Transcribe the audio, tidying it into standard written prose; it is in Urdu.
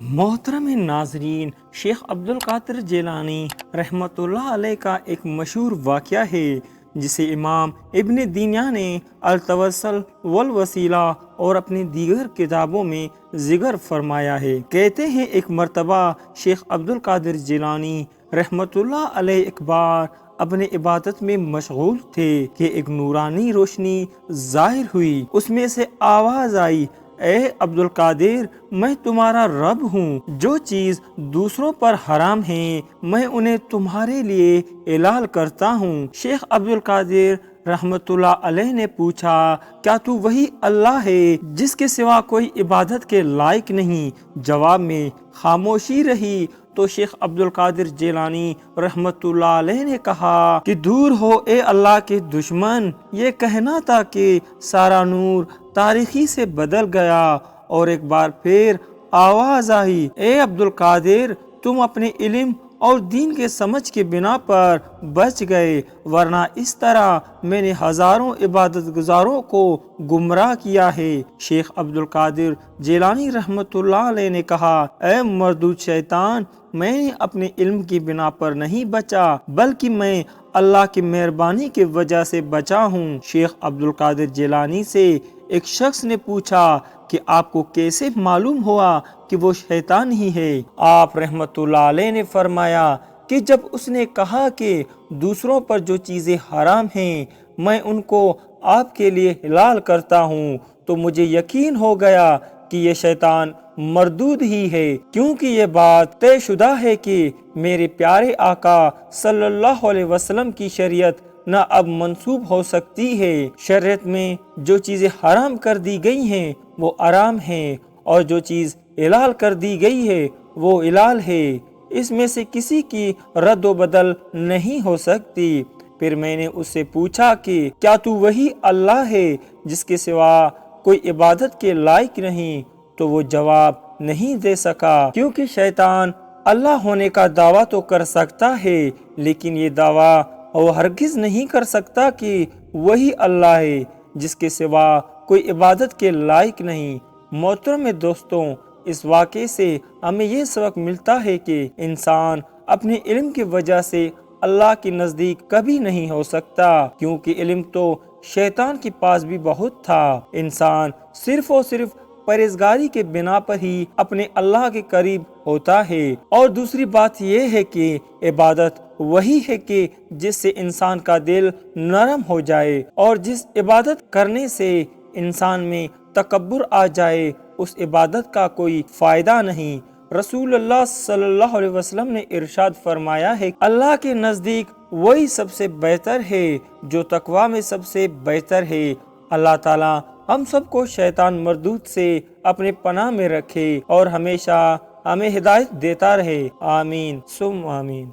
محترم ناظرین، شیخ عبدالقادر جیلانی رحمۃ اللہ علیہ کا ایک مشہور واقعہ ہے جسے امام ابن دینیا نے التوسل والوسیلہ اور اپنی دیگر کتابوں میں ذکر فرمایا ہے۔ کہتے ہیں ایک مرتبہ شیخ عبدالقادر جیلانی رحمۃ اللہ علیہ ایک بار اپنے عبادت میں مشغول تھے کہ ایک نورانی روشنی ظاہر ہوئی۔ اس میں سے آواز آئی، اے عبدالقادر، میں تمہارا رب ہوں، جو چیز دوسروں پر حرام ہیں میں انہیں تمہارے لیے حلال کرتا ہوں۔ شیخ عبدالقادر رحمت اللہ علیہ نے پوچھا، کیا تو وہی اللہ ہے جس کے سوا کوئی عبادت کے لائق نہیں؟ جواب میں خاموشی رہی تو شیخ عبدالقادر جیلانی رحمت اللہ علیہ نے کہا کہ دور ہو اے اللہ کے دشمن، یہ کہنا تھا کہ سارا نور تاریکی سے بدل گیا۔ اور ایک بار پھر آواز آئی، اے عبدالقادر، تم اپنے علم اور دین کے سمجھ کے بنا پر بچ گئے، ورنہ اس طرح میں نے ہزاروں عبادت گزاروں کو گمراہ کیا ہے۔ شیخ عبدالقادر جیلانی رحمت اللہ علیہ نے کہا، اے مردود شیطان، میں نے اپنے علم کی بنا پر نہیں بچا، بلکہ میں اللہ کی مہربانی کی وجہ سے بچا ہوں۔ شیخ عبدالقادر جیلانی سے ایک شخص نے پوچھا کہ آپ کو کیسے معلوم ہوا کہ وہ شیطان ہی ہے؟ آپ رحمت اللہ علیہ نے فرمایا کہ جب اس نے کہا کہ دوسروں پر جو چیزیں حرام ہیں میں ان کو آپ کے لیے حلال کرتا ہوں، تو مجھے یقین ہو گیا کہ یہ شیطان مردود ہی ہے، کیونکہ یہ بات طے شدہ ہے کہ میرے پیارے آقا صلی اللہ علیہ وسلم کی شریعت نہ اب منسوب ہو سکتی ہے۔ شریعت میں جو چیزیں حرام کر دی گئی ہیں وہ حرام ہیں، اور جو چیز حلال کر دی گئی ہے وہ حلال ہے، اس میں سے کسی کی رد و بدل نہیں ہو سکتی۔ پھر میں نے اس سے پوچھا کہ کیا تو وہی اللہ ہے جس کے سوا کوئی عبادت کے لائق نہیں؟ تو وہ جواب نہیں دے سکا، کیونکہ شیطان اللہ ہونے کا دعویٰ تو کر سکتا ہے لیکن یہ دعویٰ وہ ہرگز نہیں کر سکتا کہ وہی اللہ ہے جس کے سوا کوئی عبادت کے لائق نہیں۔ محترم دوستوں، اس واقعے سے ہمیں یہ سبق ملتا ہے کہ انسان اپنے علم کی وجہ سے اللہ کے نزدیک کبھی نہیں ہو سکتا، کیونکہ علم تو شیطان کے پاس بھی بہت تھا۔ انسان صرف اور صرف پرہیزگاری کے بنا پر ہی اپنے اللہ کے قریب ہوتا ہے۔ اور دوسری بات یہ ہے کہ عبادت وہی ہے کہ جس سے انسان کا دل نرم ہو جائے، اور جس عبادت کرنے سے انسان میں تکبر آ جائے اس عبادت کا کوئی فائدہ نہیں۔ رسول اللہ صلی اللہ علیہ وسلم نے ارشاد فرمایا ہے، اللہ کے نزدیک وہی سب سے بہتر ہے جو تقوی میں سب سے بہتر ہے۔ اللہ تعالی ہم سب کو شیطان مردود سے اپنے پناہ میں رکھے اور ہمیشہ ہمیں ہدایت دیتا رہے، آمین ثم آمین۔